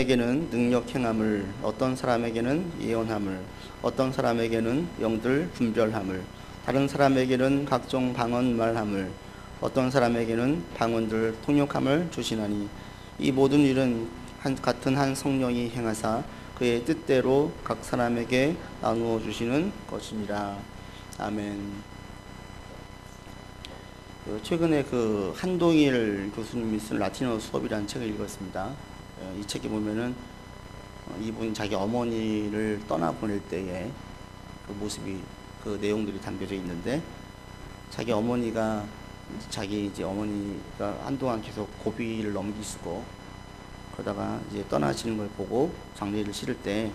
사람에게는 능력 행함을, 어떤 사람에게는 예언함을, 어떤 사람에게는 영들 분별함을, 다른 사람에게는 각종 방언 말함을, 어떤 사람에게는 방언들 통역함을 주시나니 이 모든 일은 같은 한 성령이 행하사 그의 뜻대로 각 사람에게 나누어 주시는 것이니라. 아멘. 최근에 한동일 교수님이 쓴 라틴어 수업이라는 책을 읽었습니다. 이 책에 보면은 이분이 자기 어머니를 떠나보낼 때의 그 모습이, 그 내용들이 담겨져 있는데, 자기 어머니가 이제 어머니가 한동안 계속 고비를 넘기시고 그러다가 이제 떠나시는 걸 보고 장례를 치를 때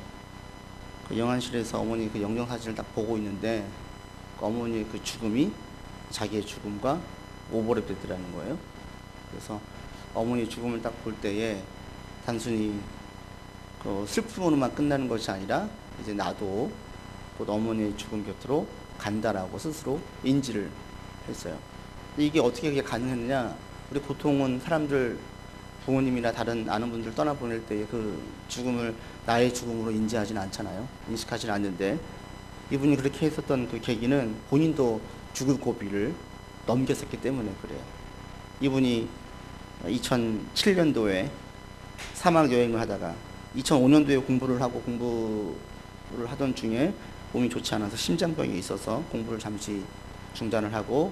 그 영안실에서 어머니 그 영정사진을 딱 보고 있는데, 그 어머니의 그 죽음이 자기의 죽음과 오버랩 되더라는 거예요. 그래서 어머니의 죽음을 딱 볼 때에 단순히 그 슬픔으로만 끝나는 것이 아니라 이제 나도 곧 어머니의 죽음 곁으로 간다라고 스스로 인지를 했어요. 근데 이게 어떻게 그게 가능했느냐? 우리 보통은 사람들, 부모님이나 다른 아는 분들 떠나보낼 때 그 죽음을 나의 죽음으로 인지하지는 않잖아요. 인식하지는 않는데, 이분이 그렇게 했었던 그 계기는 본인도 죽을 고비를 넘겼었기 때문에 그래요. 이분이 2007년도에 사막 여행을 하다가 2005년도에 공부를 하던 중에 몸이 좋지 않아서 심장병이 있어서 공부를 잠시 중단을 하고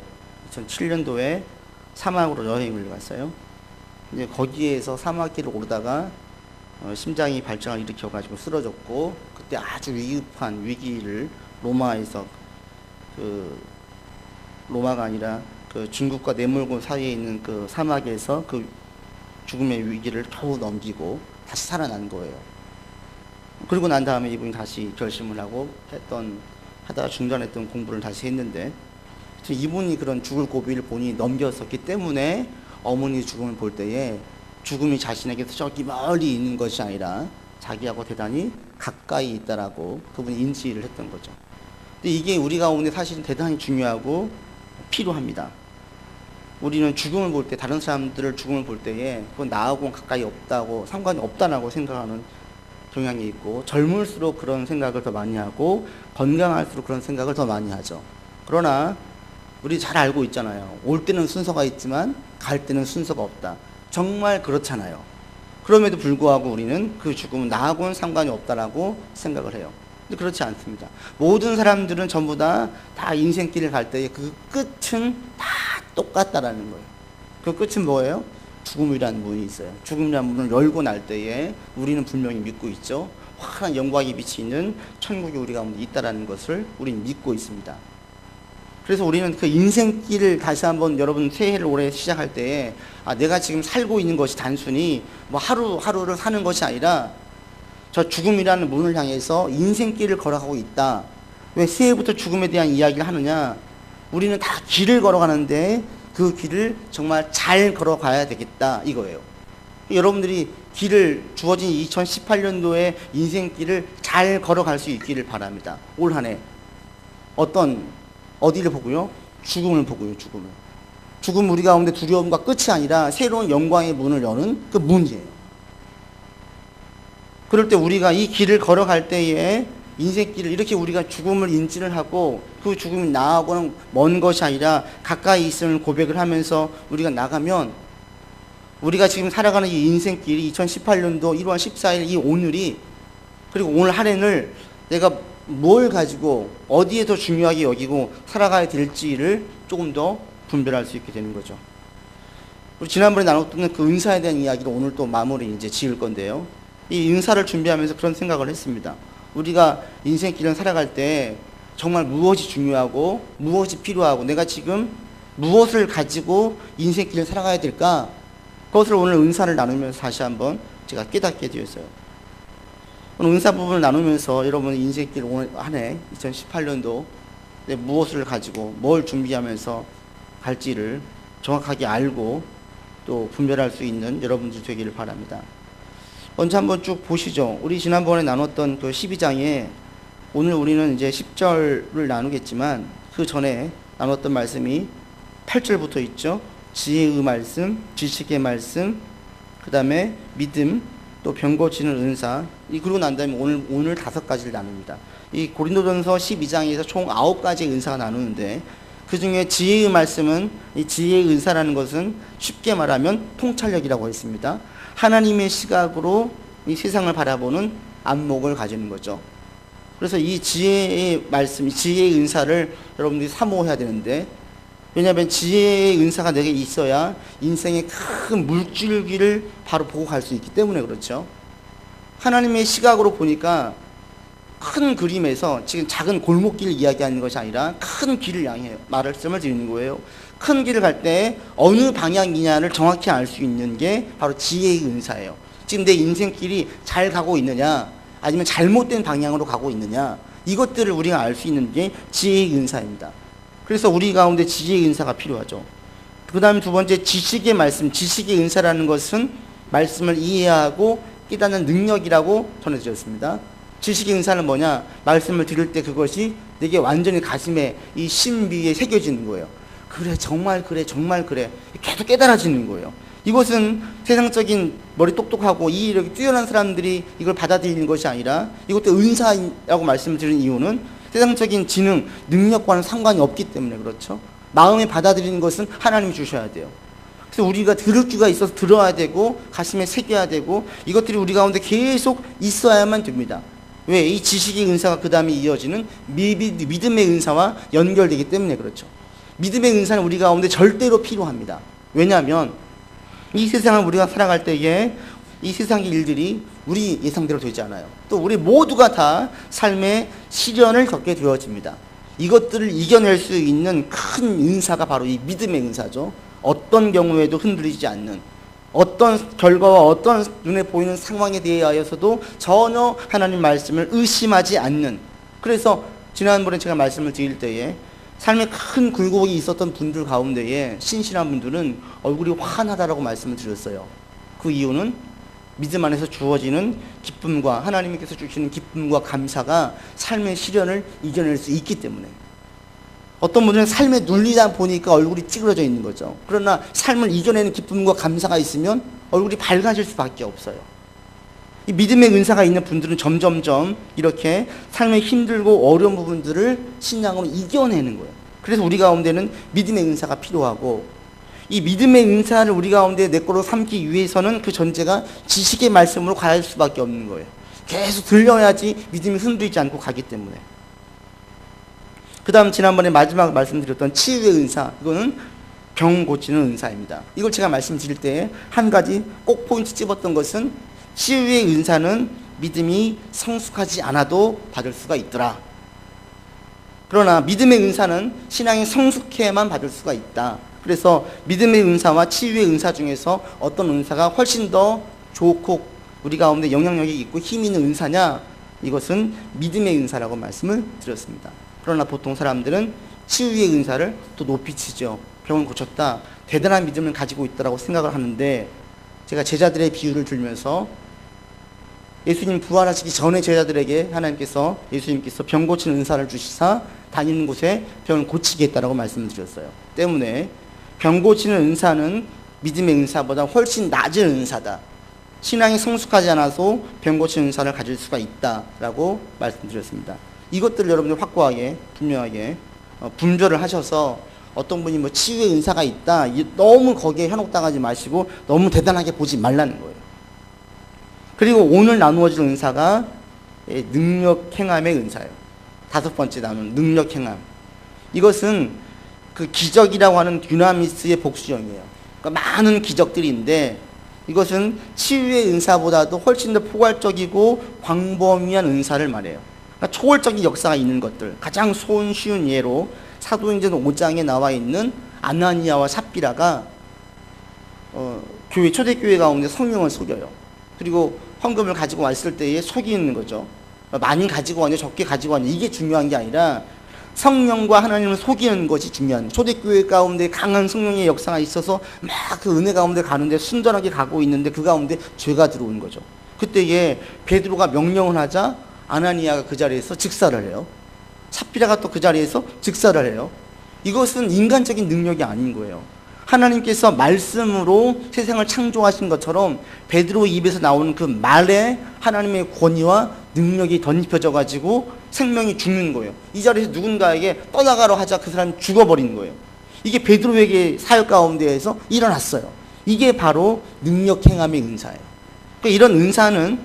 2007년도에 사막으로 여행을 갔어요. 이제 거기에서 사막길을 오르다가 심장이 발작을 일으켜가지고 쓰러졌고, 그때 아주 위급한 위기를 로마에서, 로마가 아니라 그 중국과 네몰곤 사이에 있는 그 사막에서 그 죽음의 위기를 겨우 넘기고 다시 살아난 거예요. 그리고 난 다음에 이분이 다시 결심을 하고 하다가 중단했던 공부를 다시 했는데, 이분이 그런 죽을 고비를 본인이 넘겼었기 때문에 어머니 죽음을 볼 때에 죽음이 자신에게서 저기 멀리 있는 것이 아니라 자기하고 대단히 가까이 있다라고 그분이 인지를 했던 거죠. 근데 이게 우리 가운데 사실은 대단히 중요하고 필요합니다. 우리는 죽음을 볼 때, 다른 사람들을 죽음을 볼 때에 그건 나하고는 가까이 없다고, 상관이 없다라고 생각하는 경향이 있고, 젊을수록 그런 생각을 더 많이 하고 건강할수록 그런 생각을 더 많이 하죠. 그러나 우리 잘 알고 있잖아요. 올 때는 순서가 있지만 갈 때는 순서가 없다. 정말 그렇잖아요. 그럼에도 불구하고 우리는 그 죽음은 나하고는 상관이 없다라고 생각을 해요. 근데 그렇지 않습니다. 모든 사람들은 전부 다 인생길을 갈 때의 그 끝은 다 똑같다라는 거예요. 그 끝은 뭐예요? 죽음이라는 문이 있어요. 죽음이라는 문을 열고 날 때에 우리는 분명히 믿고 있죠. 환한 영광이 비치는 천국이 우리 가운데 있다라는 것을 우리는 믿고 있습니다. 그래서 우리는 그 인생길을 다시 한번, 여러분 새해를 올해 시작할 때에 내가 지금 살고 있는 것이 단순히 뭐 하루하루를 사는 것이 아니라 저 죽음이라는 문을 향해서 인생길을 걸어가고 있다. 왜 새해부터 죽음에 대한 이야기를 하느냐? 우리는 다 길을 걸어가는데 그 길을 정말 잘 걸어가야 되겠다 이거예요. 여러분들이 주어진 2018년도에 인생길을 잘 걸어갈 수 있기를 바랍니다. 올 한 해 어디를 보고요? 죽음을 보고요. 죽음 우리 가운데 두려움과 끝이 아니라 새로운 영광의 문을 여는 그 문이에요. 그럴 때 우리가 이 길을 걸어갈 때에 인생길을 이렇게 우리가 죽음을 인지를 하고 그 죽음이 나하고는 먼 것이 아니라 가까이 있음을 고백을 하면서 우리가 나가면, 우리가 지금 살아가는 이 인생길이 2018년도 1월 14일 이 오늘이, 그리고 오늘 한 해를 내가 뭘 가지고 어디에 더 중요하게 여기고 살아가야 될지를 조금 더 분별할 수 있게 되는 거죠. 우리 지난번에 나눴던 그 은사에 대한 이야기를 오늘 또 마무리 이제 지을 건데요. 이 은사를 준비하면서 그런 생각을 했습니다. 우리가 인생길을 살아갈 때 정말 무엇이 중요하고 무엇이 필요하고 내가 지금 무엇을 가지고 인생길을 살아가야 될까? 그것을 오늘 은사를 나누면서 다시 한번 제가 깨닫게 되었어요. 오늘 은사 부분을 나누면서 여러분 인생길 오늘 한 해 2018년도 무엇을 가지고 뭘 준비하면서 갈지를 정확하게 알고 또 분별할 수 있는 여러분들 되기를 바랍니다. 먼저 한번 쭉 보시죠. 우리 지난번에 나눴던 그 12장에 오늘 우리는 이제 10절을 나누겠지만 그 전에 나눴던 말씀이 8절부터 있죠. 지혜의 말씀, 지식의 말씀, 그 다음에 믿음, 또 병 고치는 은사. 그러고 난 다음에 오늘 5가지를 나눕니다. 이 고린도전서 12장에서 총 9가지의 은사가 나누는데, 그 중에 지혜의 말씀은, 이 지혜의 은사라는 것은 쉽게 말하면 통찰력이라고 했습니다. 하나님의 시각으로 이 세상을 바라보는 안목을 가지는 거죠. 그래서 이 지혜의 말씀, 지혜의 은사를 여러분들이 사모해야 되는데, 왜냐하면 지혜의 은사가 내게 있어야 인생의 큰 물줄기를 바로 보고 갈 수 있기 때문에 그렇죠. 하나님의 시각으로 보니까 큰 그림에서 지금 작은 골목길을 이야기하는 것이 아니라 큰 길을 향해 말씀을 드리는 거예요. 큰 길을 갈 때 어느 방향이냐를 정확히 알 수 있는 게 바로 지혜의 은사예요. 지금 내 인생길이 잘 가고 있느냐, 아니면 잘못된 방향으로 가고 있느냐, 이것들을 우리가 알 수 있는 게 지혜의 은사입니다. 그래서 우리 가운데 지혜의 은사가 필요하죠. 그 다음에 두 번째, 지식의 말씀. 지식의 은사라는 것은 말씀을 이해하고 깨닫는 능력이라고 전해드렸습니다. 지식의 은사는 뭐냐? 말씀을 들을 때 그것이 내게 완전히 가슴에 이 신비에 새겨지는 거예요. 그래, 정말 그래, 정말 그래. 계속 깨달아지는 거예요. 이것은 세상적인 머리 똑똑하고 이해력이 뛰어난 사람들이 이걸 받아들이는 것이 아니라, 이것도 은사라고 말씀을 드리는 이유는 세상적인 지능, 능력과는 상관이 없기 때문에 그렇죠. 마음에 받아들이는 것은 하나님이 주셔야 돼요. 그래서 우리가 들을 귀가 있어서 들어야 되고, 가슴에 새겨야 되고, 이것들이 우리 가운데 계속 있어야만 됩니다. 왜? 이 지식의 은사가 그 다음에 이어지는 믿음의 은사와 연결되기 때문에 그렇죠. 믿음의 은사는 우리 가운데 절대로 필요합니다. 왜냐하면 이 세상을 우리가 살아갈 때에 이 세상의 일들이 우리 예상대로 되지 않아요. 또 우리 모두가 다 삶의 시련을 겪게 되어집니다. 이것들을 이겨낼 수 있는 큰 은사가 바로 이 믿음의 은사죠. 어떤 경우에도 흔들리지 않는, 어떤 결과와 어떤 눈에 보이는 상황에 대하여서도 전혀 하나님 말씀을 의심하지 않는. 그래서 지난번에 제가 말씀을 드릴 때에 삶에 큰 굴곡이 있었던 분들 가운데에 신실한 분들은 얼굴이 환하다라고 말씀을 드렸어요. 그 이유는 믿음 안에서 주어지는 기쁨과 하나님께서 주시는 기쁨과 감사가 삶의 시련을 이겨낼 수 있기 때문에. 어떤 분들은 삶에 눌리다 보니까 얼굴이 찌그러져 있는 거죠. 그러나 삶을 이겨내는 기쁨과 감사가 있으면 얼굴이 밝아질 수밖에 없어요. 이 믿음의 은사가 있는 분들은 점점점 이렇게 삶의 힘들고 어려운 부분들을 신앙으로 이겨내는 거예요. 그래서 우리 가운데는 믿음의 은사가 필요하고, 이 믿음의 은사를 우리 가운데 내 거로 삼기 위해서는 그 전제가 지식의 말씀으로 가야 할 수밖에 없는 거예요. 계속 들려야지 믿음이 흔들리지 않고 가기 때문에. 그 다음 지난번에 마지막 말씀드렸던 치유의 은사, 이거는 병 고치는 은사입니다. 이걸 제가 말씀드릴 때 한 가지 꼭 포인트 찝었던 것은, 치유의 은사는 믿음이 성숙하지 않아도 받을 수가 있더라. 그러나 믿음의 은사는 신앙이 성숙해야만 받을 수가 있다. 그래서 믿음의 은사와 치유의 은사 중에서 어떤 은사가 훨씬 더 좋고 우리 가운데 영향력이 있고 힘이 있는 은사냐? 이것은 믿음의 은사라고 말씀을 드렸습니다. 그러나 보통 사람들은 치유의 은사를 또 높이 치죠. 병을 고쳤다, 대단한 믿음을 가지고 있다고 생각을 하는데, 제가 제자들의 비유를 들면서 예수님 부활하시기 전에 제자들에게 예수님께서 병 고치는 은사를 주시사 다니는 곳에 병을 고치겠다라고 말씀을 드렸어요. 때문에 병 고치는 은사는 믿음의 은사보다 훨씬 낮은 은사다. 신앙이 성숙하지 않아서 병 고치는 은사를 가질 수가 있다라고 말씀드렸습니다. 이것들을 여러분들 확고하게 분명하게 분별을 하셔서, 어떤 분이 뭐 치유의 은사가 있다, 너무 거기에 현혹당하지 마시고 너무 대단하게 보지 말라는 거예요. 그리고 오늘 나누어질 은사가 능력 행함의 은사예요. 5번째 나누는 능력 행함. 이것은 그 기적이라고 하는 듀나미스의 복수형이에요. 그러니까 많은 기적들인데, 이것은 치유의 은사보다도 훨씬 더 포괄적이고 광범위한 은사를 말해요. 그러니까 초월적인 역사가 있는 것들. 가장 쉬운 예로 사도행전 5장에 나와 있는 아나니아와 삽비라가 초대교회 가운데 성령을 속여요. 그리고 헌금을 가지고 왔을 때에 속이는 거죠. 많이 가지고 왔냐 적게 가지고 왔냐, 이게 중요한 게 아니라 성령과 하나님을 속이는 것이 중요한. 초대교회 가운데 강한 성령의 역사가 있어서 막 그 은혜 가운데 가는데 순전하게 가고 있는데 그 가운데 죄가 들어오는 거죠. 그때에 베드로가 명령을 하자 아나니아가 그 자리에서 즉사를 해요. 삽비라가 또 그 자리에서 즉사를 해요. 이것은 인간적인 능력이 아닌 거예요. 하나님께서 말씀으로 세상을 창조하신 것처럼 베드로 입에서 나오는 그 말에 하나님의 권위와 능력이 덧입혀져 가지고 생명이 죽는 거예요. 이 자리에서 누군가에게 떠나가라 하자 그 사람이 죽어버리는 거예요. 이게 베드로에게 사역 가운데에서 일어났어요. 이게 바로 능력 행함의 은사예요. 그러니까 이런 은사는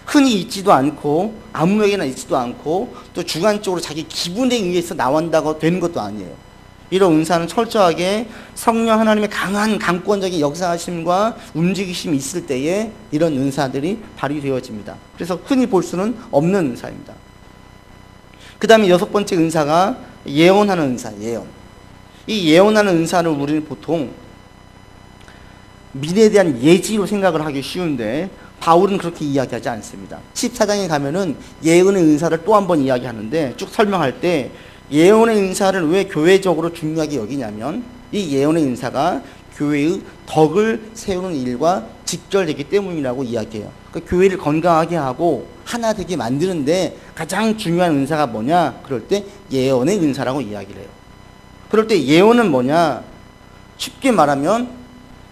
흔히 있지도 않고 아무에게나 있지도 않고 또 주관적으로 자기 기분에 의해서 나온다고 되는 것도 아니에요. 이런 은사는 철저하게 성령 하나님의 강한 강권적인 역사하심과 움직이심이 있을 때에 이런 은사들이 발휘되어집니다. 그래서 흔히 볼 수는 없는 은사입니다. 그 다음에 6번째 은사가 예언하는 은사, 예언. 이 예언하는 은사를 우리는 보통 미래에 대한 예지로 생각을 하기 쉬운데 바울은 그렇게 이야기하지 않습니다. 14장에 가면은 예언의 은사를 또 한 번 이야기하는데 쭉 설명할 때 예언의 은사를 왜 교회적으로 중요하게 여기냐면 이 예언의 은사가 교회의 덕을 세우는 일과 직결되기 때문이라고 이야기해요. 그러니까 교회를 건강하게 하고 하나 되게 만드는데 가장 중요한 은사가 뭐냐? 그럴 때 예언의 은사라고 이야기를 해요. 그럴 때 예언은 뭐냐? 쉽게 말하면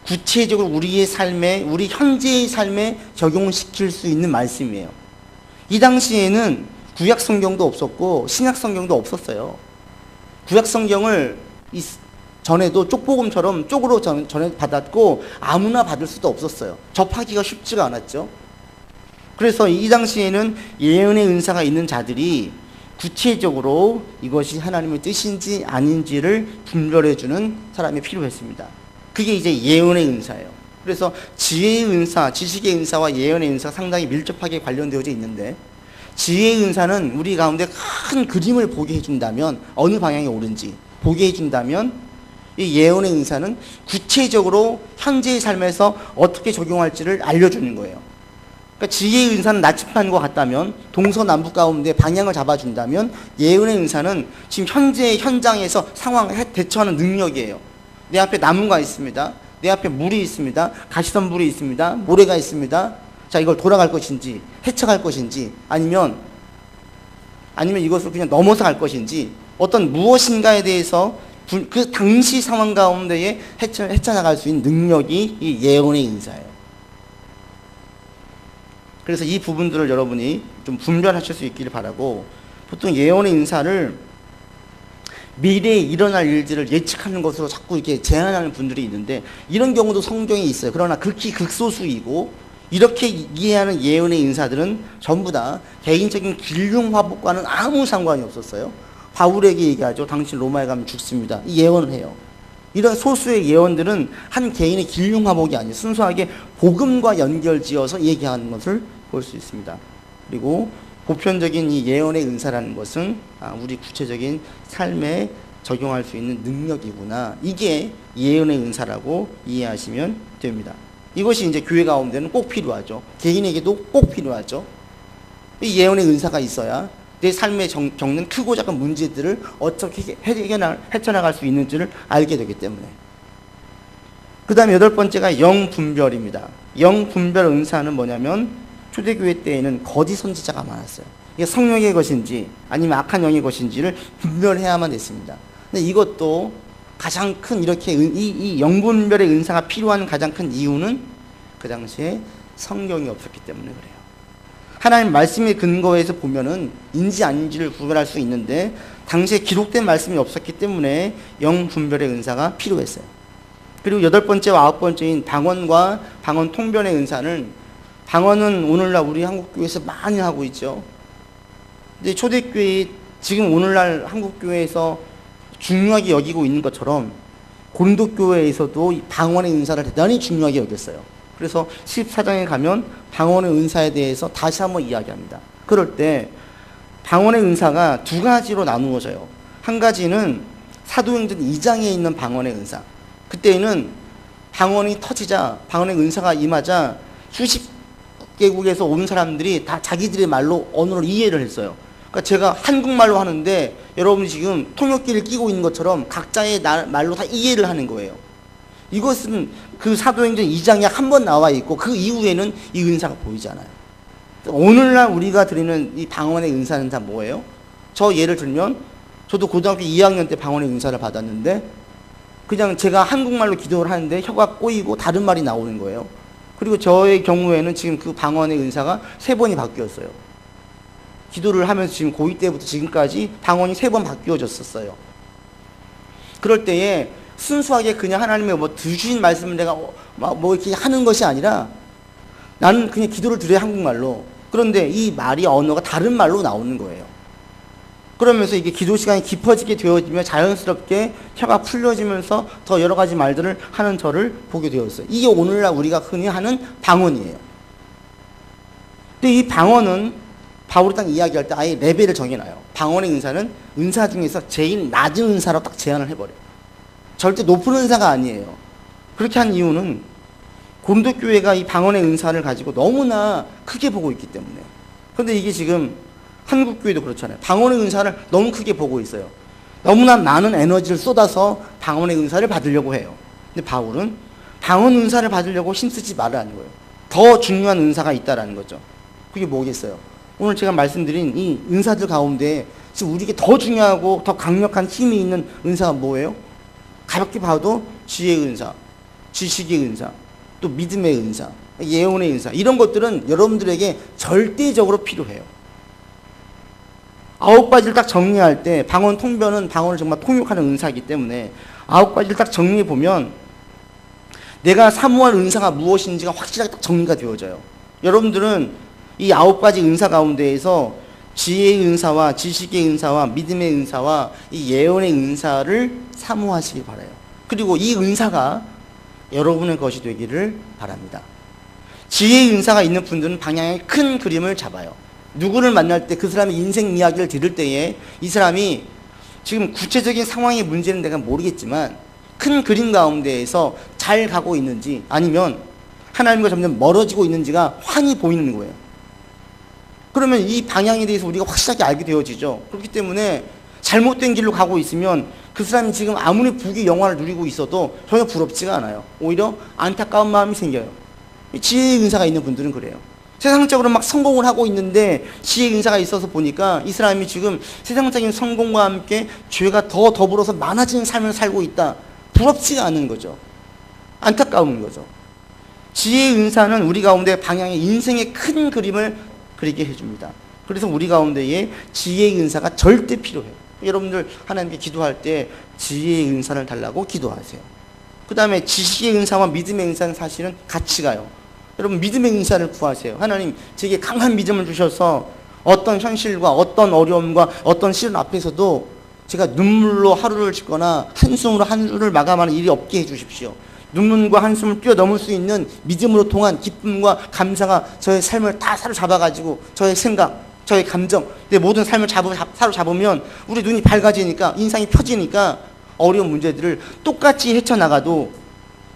구체적으로 우리의 삶에, 우리 현재의 삶에 적용시킬 수 있는 말씀이에요. 이 당시에는 구약 성경도 없었고 신약 성경도 없었어요. 구약 성경을 전에도 쪽복음처럼 쪽으로 전해 받았고 아무나 받을 수도 없었어요. 접하기가 쉽지가 않았죠. 그래서 이 당시에는 예언의 은사가 있는 자들이 구체적으로 이것이 하나님의 뜻인지 아닌지를 분별해주는 사람이 필요했습니다. 그게 이제 예언의 은사예요. 그래서 지혜의 은사, 지식의 은사와 예언의 은사가 상당히 밀접하게 관련되어져 있는데 지혜의 은사는 우리 가운데 큰 그림을 보게 해준다면 어느 방향이 옳은지 보게 해준다면 이 예언의 은사는 구체적으로 현재의 삶에서 어떻게 적용할지를 알려주는 거예요. 그러니까 지혜의 은사는 나침반과 같다면 동서남북 가운데 방향을 잡아준다면 예언의 은사는 지금 현재의 현장에서 상황에 대처하는 능력이에요. 내 앞에 나무가 있습니다. 내 앞에 물이 있습니다. 가시덤불이 있습니다. 모래가 있습니다. 자, 이걸 돌아갈 것인지 헤쳐갈 것인지 아니면 이것을 그냥 넘어서 갈 것인지 어떤 무엇인가에 대해서 그 당시 상황 가운데에 헤쳐나갈 수 있는 능력이 이 예언의 은사예요. 그래서 이 부분들을 여러분이 좀 분별하실 수 있기를 바라고, 보통 예언의 은사를 미래에 일어날 일들을 예측하는 것으로 자꾸 이렇게 제안하는 분들이 있는데 이런 경우도 성경에 있어요. 그러나 극히 극소수이고 이렇게 이해하는 예언의 인사들은 전부 다 개인적인 길흉화복과는 아무 상관이 없었어요. 바울에게 얘기하죠. 당신 로마에 가면 죽습니다. 이 예언을 해요. 이런 소수의 예언들은 한 개인의 길흉화복이 아니에요. 순수하게 복음과 연결지어서 얘기하는 것을 볼 수 있습니다. 그리고 보편적인 이 예언의 은사라는 것은 우리 구체적인 삶에 적용할 수 있는 능력이구나. 이게 예언의 은사라고 이해하시면 됩니다. 이것이 이제 교회 가운데는 꼭 필요하죠. 개인에게도 꼭 필요하죠. 이 예언의 은사가 있어야 내 삶에 겪는 크고 작은 문제들을 어떻게 헤쳐나갈 수 있는지를 알게 되기 때문에. 그 다음에 8번째가 영분별입니다. 영분별 은사는 뭐냐면 초대교회 때에는 거짓 선지자가 많았어요. 이게 성령의 것인지 아니면 악한 영의 것인지를 분별해야만 됐습니다. 근데 이것도 가장 큰 이렇게 이 영분별의 은사가 필요한 가장 큰 이유는 그 당시에 성경이 없었기 때문에 그래요. 하나님 말씀의 근거에서 보면은 인지 아닌지를 구별할 수 있는데 당시에 기록된 말씀이 없었기 때문에 영분별의 은사가 필요했어요. 그리고 8번째와 9번째인 방언과 방언 통변의 은사는, 방언은 오늘날 우리 한국교회에서 많이 하고 있죠. 근데 초대교회 지금 오늘날 한국교회에서 중요하게 여기고 있는 것처럼 고린도교회에서도 이 방언의 은사를 대단히 중요하게 여겼어요. 그래서 14장에 가면 방언의 은사에 대해서 다시 한번 이야기합니다. 그럴 때 방언의 은사가 두 가지로 나누어져요. 한 가지는 사도행전 2장에 있는 방언의 은사. 그때는 방언이 터지자, 방언의 은사가 임하자 수십 개국에서 온 사람들이 다 자기들의 말로 언어를 이해를 했어요. 그러니까 제가 한국말로 하는데 여러분이 지금 통역기를 끼고 있는 것처럼 각자의 말로 다 이해를 하는 거예요. 이것은 그 사도행전 2장에 한 번 나와 있고 그 이후에는 이 은사가 보이지 않아요. 오늘날 우리가 드리는 이 방언의 은사는 다 뭐예요? 저 예를 들면 저도 고등학교 2학년 때 방언의 은사를 받았는데 그냥 제가 한국말로 기도를 하는데 혀가 꼬이고 다른 말이 나오는 거예요. 그리고 저의 경우에는 지금 그 방언의 은사가 3번이 바뀌었어요. 기도를 하면서 지금 고2 때부터 지금까지 방언이 3번 바뀌어졌었어요. 그럴 때에 순수하게 그냥 하나님의 뭐 주신 말씀을 내가 뭐 이렇게 하는 것이 아니라 나는 그냥 기도를 드려요, 한국말로. 그런데 이 말이 언어가 다른 말로 나오는 거예요. 그러면서 이게 기도 시간이 깊어지게 되어지면 자연스럽게 혀가 풀려지면서 더 여러 가지 말들을 하는 저를 보게 되었어요. 이게 오늘날 우리가 흔히 하는 방언이에요. 근데 이 방언은 바울이 딱 이야기할 때 아예 레벨을 정해놔요. 방언의 은사는 은사 중에서 제일 낮은 은사로 딱 제한을 해버려요. 절대 높은 은사가 아니에요. 그렇게 한 이유는 고린도 교회가 이 방언의 은사를 가지고 너무나 크게 보고 있기 때문에. 그런데 이게 지금 한국 교회도 그렇잖아요. 방언의 은사를 너무 크게 보고 있어요. 너무나 많은 에너지를 쏟아서 방언의 은사를 받으려고 해요. 근데 바울은 방언 은사를 받으려고 힘쓰지 말라는 거예요. 더 중요한 은사가 있다라는 거죠. 그게 뭐겠어요? 오늘 제가 말씀드린 이 은사들 가운데 지금 우리에게 더 중요하고 더 강력한 힘이 있는 은사가 뭐예요? 가볍게 봐도 지혜의 은사, 지식의 은사, 또 믿음의 은사, 예언의 은사, 이런 것들은 여러분들에게 절대적으로 필요해요. 9가지를 딱 정리할 때 방언 통변은 방언을 정말 통역하는 은사이기 때문에 9가지를 딱 정리해 보면 내가 사모할 은사가 무엇인지가 확실하게 딱 정리가 되어져요. 여러분들은 이 9가지 은사 가운데에서 지혜의 은사와 지식의 은사와 믿음의 은사와 이 예언의 은사를 사모하시기 바라요. 그리고 이 은사가 여러분의 것이 되기를 바랍니다. 지혜의 은사가 있는 분들은 방향의 큰 그림을 잡아요. 누구를 만날 때 그 사람의 인생 이야기를 들을 때에 이 사람이 지금 구체적인 상황의 문제는 내가 모르겠지만 큰 그림 가운데에서 잘 가고 있는지 아니면 하나님과 점점 멀어지고 있는지가 환히 보이는 거예요. 그러면 이 방향에 대해서 우리가 확실하게 알게 되어지죠. 그렇기 때문에 잘못된 길로 가고 있으면 그 사람이 지금 아무리 부귀 영화를 누리고 있어도 전혀 부럽지가 않아요. 오히려 안타까운 마음이 생겨요. 지혜의 은사가 있는 분들은 그래요. 세상적으로 막 성공을 하고 있는데 지혜의 은사가 있어서 보니까 이 사람이 지금 세상적인 성공과 함께 죄가 더 더불어서 많아지는 삶을 살고 있다. 부럽지가 않은 거죠. 안타까운 거죠. 지혜의 은사는 우리 가운데 방향의 인생의 큰 그림을 그리게 해줍니다. 그래서 우리 가운데에 지혜의 은사가 절대 필요해요. 여러분들 하나님께 기도할 때 지혜의 은사를 달라고 기도하세요. 그 다음에 지식의 은사와 믿음의 은사는 사실은 같이 가요. 여러분 믿음의 은사를 구하세요. 하나님 제게 강한 믿음을 주셔서 어떤 현실과 어떤 어려움과 어떤 시련 앞에서도 제가 눈물로 하루를 짓거나 한숨으로 하루를 마감하는 일이 없게 해주십시오. 눈물과 한숨을 뛰어넘을 수 있는 믿음으로 통한 기쁨과 감사가 저의 삶을 다 사로잡아가지고 저의 생각, 저의 감정, 내 모든 삶을 사로잡으면 우리 눈이 밝아지니까 인상이 펴지니까 어려운 문제들을 똑같이 헤쳐나가도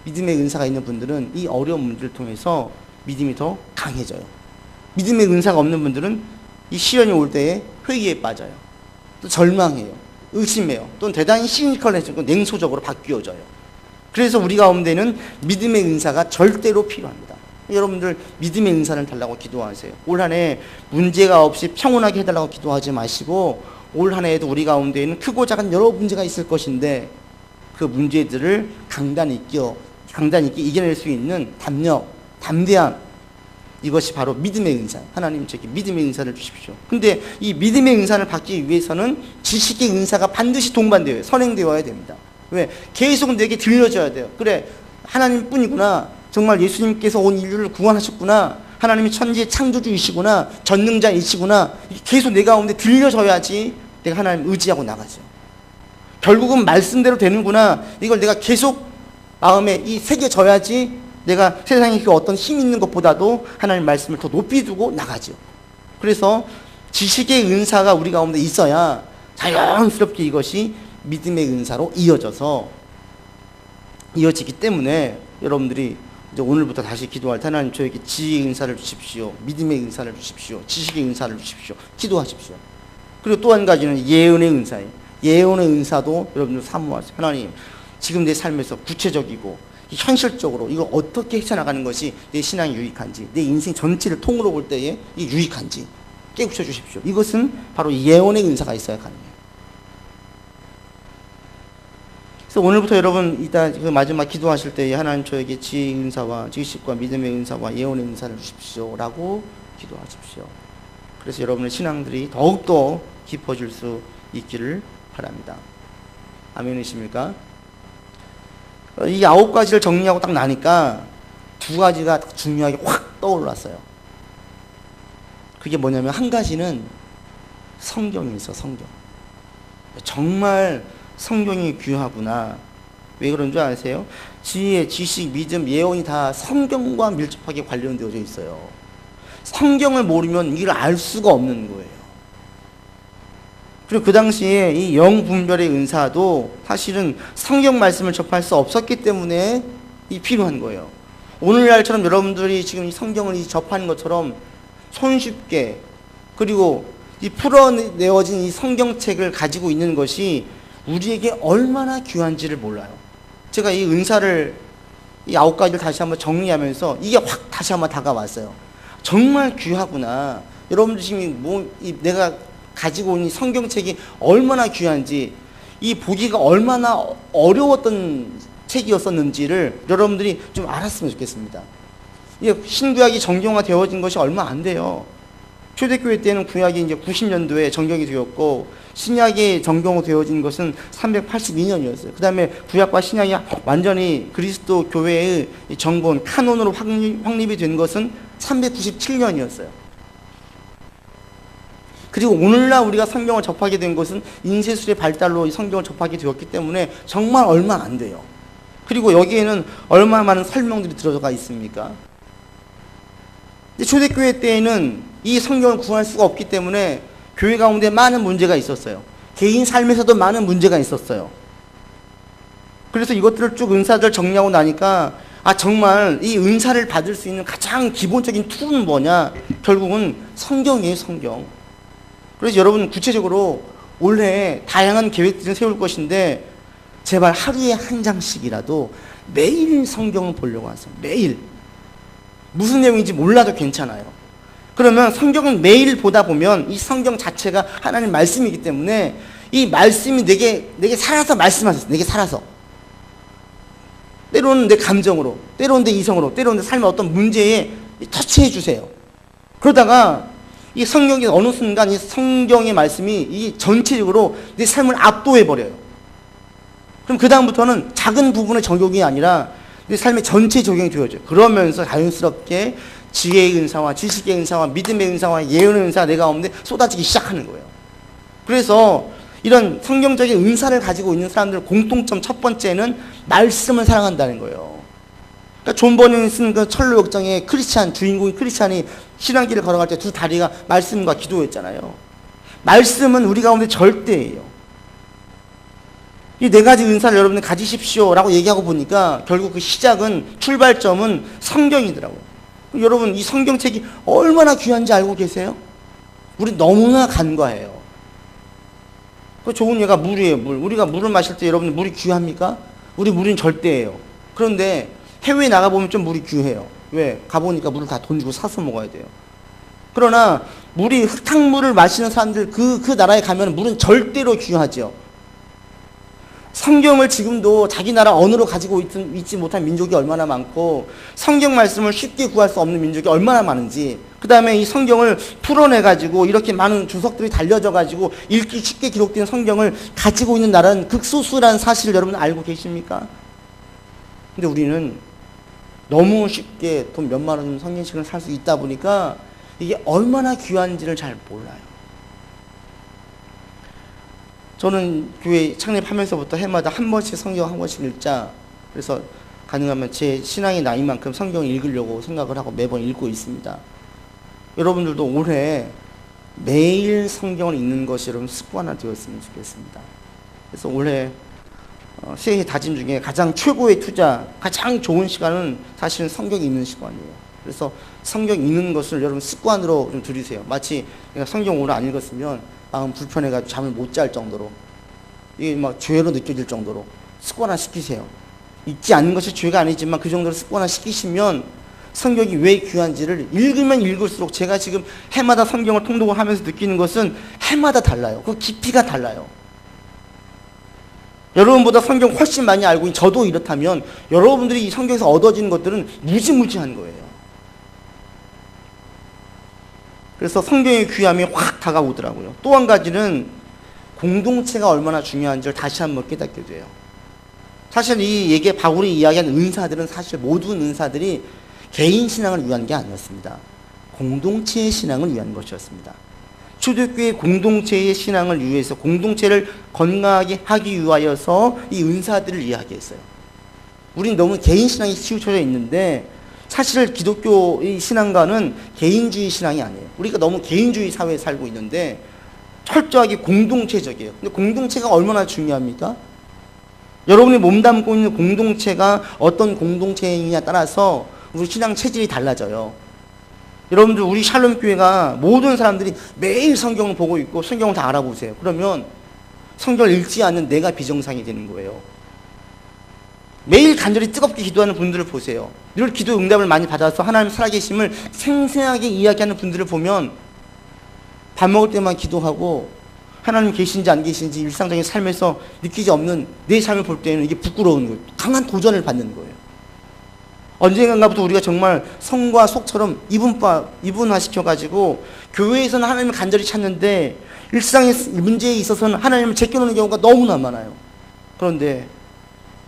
믿음의 은사가 있는 분들은 이 어려운 문제를 통해서 믿음이 더 강해져요. 믿음의 은사가 없는 분들은 이 시련이 올 때에 회의에 빠져요. 또 절망해요. 의심해요. 또는 대단히 시니컬해지고 냉소적으로 바뀌어져요. 그래서 우리 가운데는 믿음의 은사가 절대로 필요합니다. 여러분들 믿음의 은사를 달라고 기도하세요. 올 한 해 문제가 없이 평온하게 해달라고 기도하지 마시고 올 한 해에도 우리 가운데에는 크고 작은 여러 문제가 있을 것인데 그 문제들을 강단 있게 이겨낼 수 있는 담력, 담대함, 이것이 바로 믿음의 은사. 하나님 저에게 믿음의 은사를 주십시오. 근데 이 믿음의 은사를 받기 위해서는 지식의 은사가 반드시 동반되어요. 선행되어야 됩니다. 왜? 계속 내게 들려줘야 돼요. 그래, 하나님뿐이구나. 정말 예수님께서 온 인류를 구원하셨구나. 하나님이 천지의 창조주이시구나. 전능자이시구나. 계속 내 가운데 들려줘야지 내가 하나님 의지하고 나가죠. 결국은 말씀대로 되는구나. 이걸 내가 계속 마음에 이 새겨져야지 내가 세상에 그 어떤 힘 있는 것보다도 하나님 말씀을 더 높이 두고 나가죠. 그래서 지식의 은사가 우리 가운데 있어야 자연스럽게 이것이 믿음의 은사로 이어지기 때문에 여러분들이 이제 오늘부터 다시 기도할 때 하나님 저에게 지혜의 은사를 주십시오. 믿음의 은사를 주십시오. 지식의 은사를 주십시오. 기도하십시오. 그리고 또 한 가지는 예언의 은사예요. 예언의 은사도 여러분들 사모하세요. 하나님 지금 내 삶에서 구체적이고 현실적으로 이걸 어떻게 헤쳐나가는 것이 내 신앙이 유익한지, 내 인생 전체를 통으로 볼 때에 이 유익한지 깨우쳐 주십시오. 이것은 바로 예언의 은사가 있어야 가능해요. 그래서 오늘부터 여러분 이따 그 마지막 기도하실 때 하나님 저에게 지혜의 은사와 지식과 믿음의 은사와 예언의 은사를 주십시오라고 기도하십시오. 그래서 여러분의 신앙들이 더욱더 깊어질 수 있기를 바랍니다. 아멘이십니까? 이 9가지를 정리하고 딱 나니까 2가지가 중요하게 확 떠올랐어요. 그게 뭐냐면 한 가지는 성경이 있어. 성경. 정말 성경이 귀하구나. 왜 그런 줄 아세요? 지혜, 지식, 믿음, 예언이 다 성경과 밀접하게 관련되어져 있어요. 성경을 모르면 이걸 알 수가 없는 거예요. 그리고 그 당시에 이 영분별의 은사도 사실은 성경 말씀을 접할 수 없었기 때문에 필요한 거예요. 오늘날처럼 여러분들이 지금 이 성경을 접하는 것처럼 손쉽게, 그리고 이 풀어내어진 이 성경책을 가지고 있는 것이 우리에게 얼마나 귀한지를 몰라요. 제가 이 은사를 이 9가지를 다시 한번 정리하면서 이게 확 다시 한번 다가왔어요. 정말 귀하구나. 여러분들 지금 내가 가지고 온 이 성경책이 얼마나 귀한지, 이 보기가 얼마나 어려웠던 책이었었는지를 여러분들이 좀 알았으면 좋겠습니다. 이게 신구약이 정경화 되어진 것이 얼마 안 돼요. 초대교회 때는 구약이 이제 90년도에 정경이 되었고, 신약이 정경되어진 것은 382년이었어요. 그 다음에 구약과 신약이 완전히 그리스도 교회의 정본, 카논으로 확립이 된 것은 397년이었어요. 그리고 오늘날 우리가 성경을 접하게 된 것은 인쇄술의 발달로 이 성경을 접하게 되었기 때문에 정말 얼마 안 돼요. 그리고 여기에는 얼마나 많은 설명들이 들어가 있습니까? 근데 초대교회 때에는 이 성경을 구할 수가 없기 때문에 교회 가운데 많은 문제가 있었어요. 개인 삶에서도 많은 문제가 있었어요. 그래서 이것들을 쭉 은사들 정리하고 나니까 정말 이 은사를 받을 수 있는 가장 기본적인 툴은 뭐냐? 결국은 성경이에요. 성경. 그래서 여러분 구체적으로 올해 다양한 계획들을 세울 것인데 제발 하루에 한 장씩이라도 매일 성경을 보려고 하세요. 매일. 무슨 내용인지 몰라도 괜찮아요. 그러면 성경을 매일 보다 보면 이 성경 자체가 하나님 말씀이기 때문에 이 말씀이 내게 살아서 말씀하셨어요. 내게 살아서. 때로는 내 감정으로, 때로는 내 이성으로, 때로는 내 삶의 어떤 문제에 터치해 주세요. 그러다가 이 성경이 어느 순간 이 성경의 말씀이 이 전체적으로 내 삶을 압도해 버려요. 그럼 그 다음부터는 작은 부분의 적용이 아니라 내 삶의 전체 적용이 되어져요. 그러면서 자연스럽게 지혜의 은사와 지식의 은사와 믿음의 은사와 예언의 은사가 내 가운데 쏟아지기 시작하는 거예요. 그래서 이런 성경적인 은사를 가지고 있는 사람들 공통점 첫 번째는 말씀을 사랑한다는 거예요. 그러니까 존 버닝이 쓴 그 철로 역정의 크리스찬, 주인공이 크리스찬이 신앙길을 걸어갈 때 두 다리가 말씀과 기도였잖아요. 말씀은 우리 가운데 절대예요. 이 4가지 은사를 여러분들 가지십시오라고 얘기하고 보니까 결국 그 시작은, 출발점은 성경이더라고요. 여러분 이 성경책이 얼마나 귀한지 알고 계세요? 우리 너무나 간과해요. 그 좋은 예가 물이에요. 물. 우리가 물을 마실 때 여러분들 물이 귀합니까? 우리 물은 절대예요. 그런데 해외에 나가보면 좀 물이 귀해요. 왜? 가보니까 물을 다 돈 주고 사서 먹어야 돼요. 그러나 물이 흙탕물을 마시는 사람들 그 나라에 가면 물은 절대로 귀하죠. 성경을 지금도 자기 나라 언어로 가지고 있지 못한 민족이 얼마나 많고 성경 말씀을 쉽게 구할 수 없는 민족이 얼마나 많은지, 그 다음에 이 성경을 풀어내가지고 이렇게 많은 주석들이 달려져가지고 읽기 쉽게 기록된 성경을 가지고 있는 나라는 극소수라는 사실을 여러분 알고 계십니까? 근데 우리는 너무 쉽게 돈 몇만 원 성경책을 살 수 있다 보니까 이게 얼마나 귀한지를 잘 몰라요. 저는 교회 창립하면서부터 해마다 한 번씩 성경 한 번씩 읽자. 그래서 가능하면 제 신앙의 나이만큼 성경을 읽으려고 생각을 하고 매번 읽고 있습니다. 여러분들도 올해 매일 성경을 읽는 것이 여러분 습관화 되었으면 좋겠습니다. 그래서 올해 새해 다짐 중에 가장 최고의 투자, 가장 좋은 시간은 사실은 성경 읽는 시간이에요. 그래서 성경 읽는 것을 여러분 습관으로 좀 들이세요. 마치 내가 성경 오늘 안 읽었으면 마음 불편해가지고 잠을 못 잘 정도로, 이게 막 죄로 느껴질 정도로 습관화 시키세요. 읽지 않는 것이 죄가 아니지만 그 정도로 습관화 시키시면 성경이 왜 귀한지를 읽으면 읽을수록, 제가 지금 해마다 성경을 통독을 하면서 느끼는 것은 해마다 달라요. 그 깊이가 달라요. 여러분보다 성경 훨씬 많이 알고 있는 저도 이렇다면 여러분들이 이 성경에서 얻어지는 것들은 무지무지한 거예요. 그래서 성경의 귀함이 확 다가오더라고요. 또 한 가지는 공동체가 얼마나 중요한지를 다시 한번 깨닫게 돼요. 사실 이 얘기, 바울이 이야기한 은사들은 사실 모든 은사들이 개인 신앙을 위한 게 아니었습니다. 공동체의 신앙을 위한 것이었습니다. 초대교회 공동체의 신앙을 위해서, 공동체를 건강하게 하기 위하여서 이 은사들을 이야기했어요. 우린 너무 개인 신앙이 치우쳐져 있는데 사실 기독교의 신앙과는 개인주의 신앙이 아니에요. 우리가 너무 개인주의 사회에 살고 있는데 철저하게 공동체적이에요. 근데 공동체가 얼마나 중요합니까? 여러분이 몸담고 있는 공동체가 어떤 공동체이냐에 따라서 우리 신앙 체질이 달라져요. 여러분들 우리 샬롬 교회가 모든 사람들이 매일 성경을 보고 있고 성경을 다 알아보세요. 그러면 성경을 읽지 않는 내가 비정상이 되는 거예요. 매일 간절히 뜨겁게 기도하는 분들을 보세요. 늘 기도 응답을 많이 받아서 하나님 살아계심을 생생하게 이야기하는 분들을 보면 밥 먹을 때만 기도하고 하나님 계신지 안 계신지 일상적인 삶에서 느끼지 없는 내 삶을 볼 때는 이게 부끄러운 거예요. 강한 도전을 받는 거예요. 언젠가부터 우리가 정말 성과 속처럼 이분화시켜가지고 교회에서는 하나님을 간절히 찾는데 일상의 문제에 있어서는 하나님을 제껴놓는 경우가 너무나 많아요. 그런데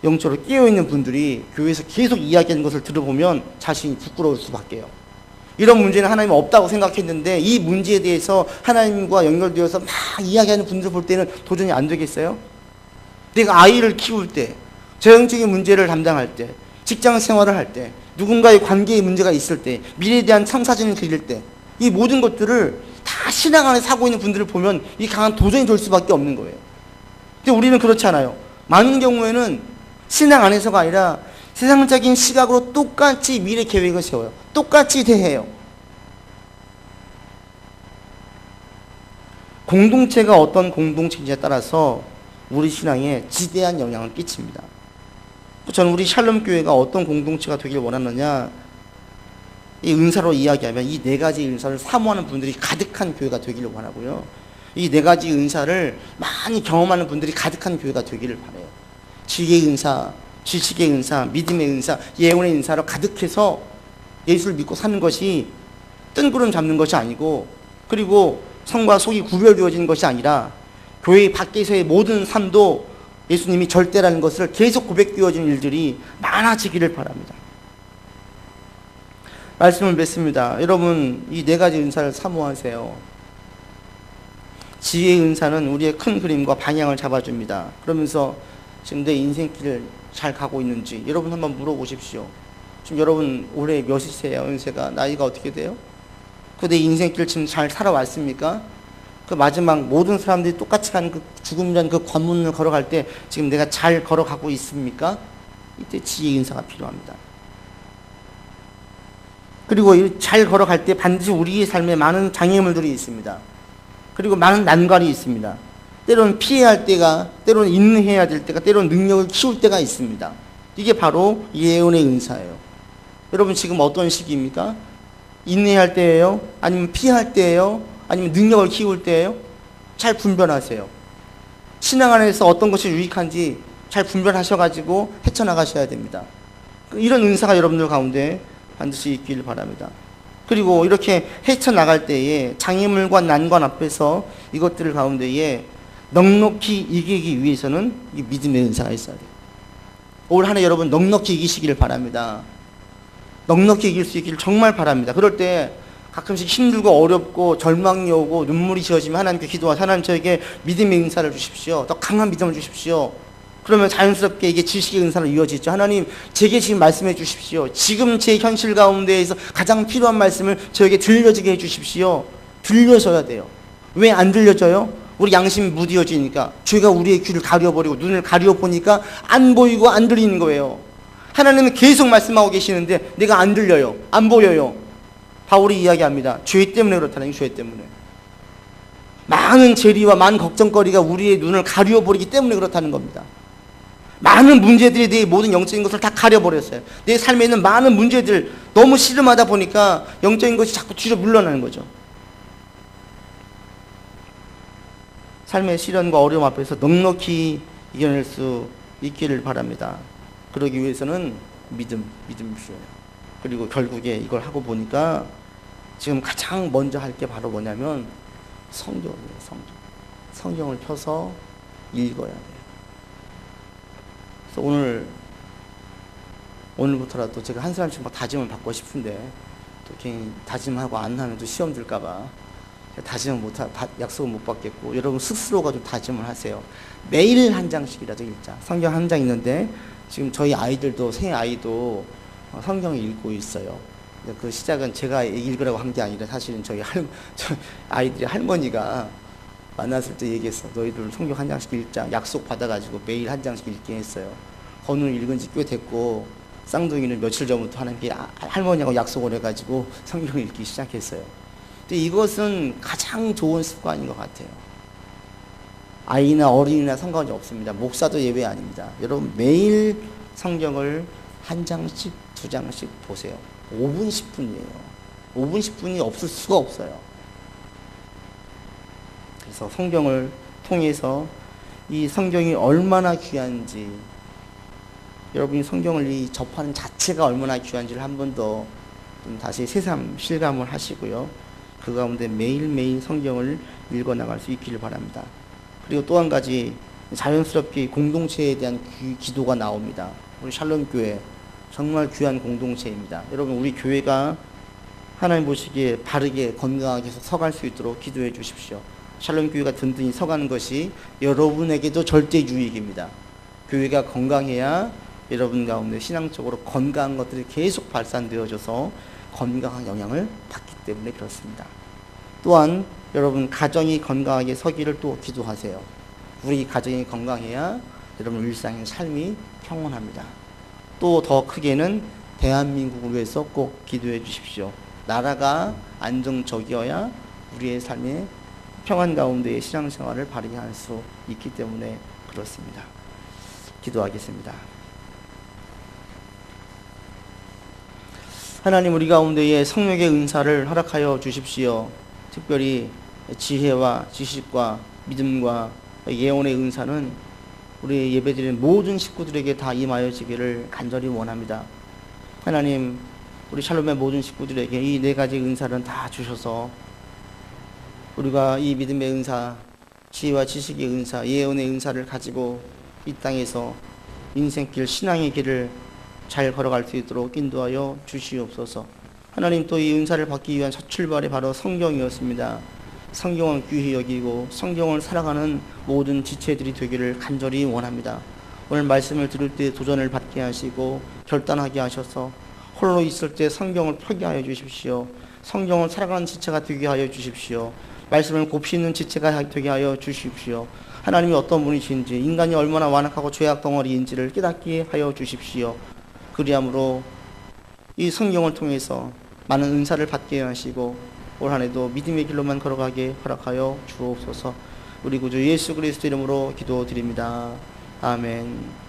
영적으로 깨어있는 분들이 교회에서 계속 이야기하는 것을 들어보면 자신이 부끄러울 수밖에요. 이런 문제는 하나님 없다고 생각했는데 이 문제에 대해서 하나님과 연결되어서 막 이야기하는 분들을 볼 때는 도전이 안 되겠어요? 내가 아이를 키울 때, 재정적인 문제를 담당할 때, 직장 생활을 할 때, 누군가의 관계에 문제가 있을 때, 미래에 대한 청사진을 그릴 때, 이 모든 것들을 다 신앙 안에 사고 있는 분들을 보면 이 강한 도전이 될 수밖에 없는 거예요. 근데 우리는 그렇지 않아요. 많은 경우에는 신앙 안에서가 아니라 세상적인 시각으로 똑같이 미래 계획을 세워요. 똑같이 대해요. 공동체가 어떤 공동체인지에 따라서 우리 신앙에 지대한 영향을 끼칩니다. 저는 우리 샬롬 교회가 어떤 공동체가 되길 원하느냐, 이 은사로 이야기하면 이 네 가지 은사를 사모하는 분들이 가득한 교회가 되기를 원하고요. 이 네 가지 은사를 많이 경험하는 분들이 가득한 교회가 되기를 바라요. 지혜의 은사, 지식의 은사, 믿음의 은사, 예언의 은사로 가득해서 예수를 믿고 사는 것이 뜬구름 잡는 것이 아니고, 그리고 성과 속이 구별되어지는 것이 아니라 교회 밖에서의 모든 삶도 예수님이 절대라는 것을 계속 고백되어지는 일들이 많아지기를 바랍니다. 말씀을 맺습니다. 여러분, 이 네 가지 은사를 사모하세요. 지혜의 은사는 우리의 큰 그림과 방향을 잡아줍니다. 그러면서 지금 내 인생길을 잘 가고 있는지 여러분 한번 물어보십시오. 지금 여러분 올해 몇이세요? 연세가, 나이가 어떻게 돼요? 그 내 인생길 지금 잘 살아왔습니까? 그 마지막 모든 사람들이 똑같이 가는 그 죽음이라는 그 관문을 걸어갈 때 지금 내가 잘 걸어가고 있습니까? 이때 지혜의 은사가 필요합니다. 그리고 잘 걸어갈 때 반드시 우리의 삶에 많은 장애물들이 있습니다. 그리고 많은 난관이 있습니다. 때로는 피해야 할 때가, 때로는 인내해야 될 때가, 때로는 능력을 키울 때가 있습니다. 이게 바로 예언의 은사예요. 여러분 지금 어떤 시기입니까? 인내해야 할 때예요? 아니면 피할 때예요? 아니면 능력을 키울 때예요? 잘 분별하세요. 신앙 안에서 어떤 것이 유익한지 잘 분별하셔가지고 헤쳐나가셔야 됩니다. 이런 은사가 여러분들 가운데 반드시 있기를 바랍니다. 그리고 이렇게 헤쳐나갈 때에 장애물과 난관 앞에서 이것들 가운데에 넉넉히 이기기 위해서는 이 믿음의 은사가 있어야 돼요. 올 한 해 여러분 넉넉히 이기시기를 바랍니다. 넉넉히 이길 수 있기를 정말 바랍니다. 그럴 때 가끔씩 힘들고 어렵고 절망이 오고 눈물이 지어지면 하나님께 기도하세요. 하나님 저에게 믿음의 은사를 주십시오. 더 강한 믿음을 주십시오. 그러면 자연스럽게 이게 지식의 은사로 이어지죠. 하나님 제게 지금 말씀해 주십시오. 지금 제 현실 가운데에서 가장 필요한 말씀을 저에게 들려지게 해 주십시오. 들려져야 돼요. 왜 안 들려져요? 우리 양심이 무디어지니까, 죄가 우리의 귀를 가려버리고 눈을 가려보니까 안 보이고 안 들리는 거예요. 하나님은 계속 말씀하고 계시는데 내가 안 들려요. 안 보여요. 바울이 이야기합니다. 죄 때문에 그렇다는 거예요. 죄 때문에. 많은 재리와 많은 걱정거리가 우리의 눈을 가려버리기 때문에 그렇다는 겁니다. 많은 문제들이 내 모든 영적인 것을 다 가려버렸어요. 내 삶에 있는 많은 문제들 너무 씨름하다 보니까 영적인 것이 자꾸 뒤로 물러나는 거죠. 삶의 시련과 어려움 앞에서 넉넉히 이겨낼 수 있기를 바랍니다. 그러기 위해서는 믿음이 필요해요. 그리고 결국에 이걸 하고 보니까 지금 가장 먼저 할 게 바로 뭐냐면 성경이에요. 성경을 펴서 읽어야 돼요. 그래서 오늘부터라도 제가 한 사람씩 막 다짐을 받고 싶은데 또 괜히 다짐하고 안 하면 또 시험 들까봐 약속을 못 받겠고, 여러분 스스로가 좀 다짐을 하세요. 매일 한 장씩이라도 읽자. 성경 한 장 있는데 지금 저희 아이들도 새 아이도 성경을 읽고 있어요. 그 시작은 제가 읽으라고 한 게 아니라 사실은 아이들의 할머니가 만났을 때 얘기했어. 너희들 성경 한 장씩 읽자. 약속 받아가지고 매일 한 장씩 읽게 했어요. 건우는 읽은 지 꽤 됐고, 쌍둥이는 며칠 전부터 하나님께 할머니하고 약속을 해가지고 성경을 읽기 시작했어요. 근데 이것은 가장 좋은 습관인 것 같아요. 아이나 어린이나 상관이 없습니다. 목사도 예외 아닙니다. 여러분 매일 성경을 한 장씩, 두 장씩 보세요. 5분, 10분이에요. 5분, 10분이 없을 수가 없어요. 그래서 성경을 통해서 이 성경이 얼마나 귀한지, 여러분이 성경을 접하는 자체가 얼마나 귀한지를 한 번 더 다시 새삼 실감을 하시고요. 그 가운데 매일매일 성경을 읽어나갈 수 있기를 바랍니다. 그리고 또 한 가지, 자연스럽게 공동체에 대한 기도가 나옵니다. 우리 샬롬교회 정말 귀한 공동체입니다. 여러분 우리 교회가 하나님 보시기에 바르게 건강하게 서갈 수 있도록 기도해 주십시오. 샬롬교회가 든든히 서가는 것이 여러분에게도 절대 유익입니다. 교회가 건강해야 여러분 가운데 신앙적으로 건강한 것들이 계속 발산되어져서 건강한 영향을 받기 때문에 그렇습니다. 또한 여러분 가정이 건강하게 서기를 또 기도하세요. 우리 가정이 건강해야 여러분 일상의 삶이 평온합니다. 또 더 크게는 대한민국을 위해서 꼭 기도해 주십시오. 나라가 안정적이어야 우리의 삶의 평안 가운데의 신앙생활을 바르게 할 수 있기 때문에 그렇습니다. 기도하겠습니다. 하나님, 우리 가운데에 성령의 은사를 허락하여 주십시오. 특별히 지혜와 지식과 믿음과 예언의 은사는 우리 예배드리는 모든 식구들에게 다 임하여지기를 간절히 원합니다. 하나님, 우리 샬롬의 모든 식구들에게 이 네 가지 은사를 다 주셔서 우리가 이 믿음의 은사, 지혜와 지식의 은사, 예언의 은사를 가지고 이 땅에서 인생길, 신앙의 길을 잘 걸어갈 수 있도록 인도하여 주시옵소서. 하나님, 또 이 은사를 받기 위한 첫 출발이 바로 성경이었습니다. 성경을 귀히 여기고 성경을 살아가는 모든 지체들이 되기를 간절히 원합니다. 오늘 말씀을 들을 때 도전을 받게 하시고 결단하게 하셔서 홀로 있을 때 성경을 펴게 하여 주십시오. 성경을 살아가는 지체가 되게 하여 주십시오. 말씀을 곱씹는 지체가 되게 하여 주십시오. 하나님이 어떤 분이신지, 인간이 얼마나 완악하고 죄악 덩어리인지를 깨닫게 하여 주십시오. 그리함으로 이 성경을 통해서 많은 은사를 받게 하시고 올 한해도 믿음의 길로만 걸어가게 허락하여 주옵소서. 우리 구주 예수 그리스도 이름으로 기도드립니다. 아멘.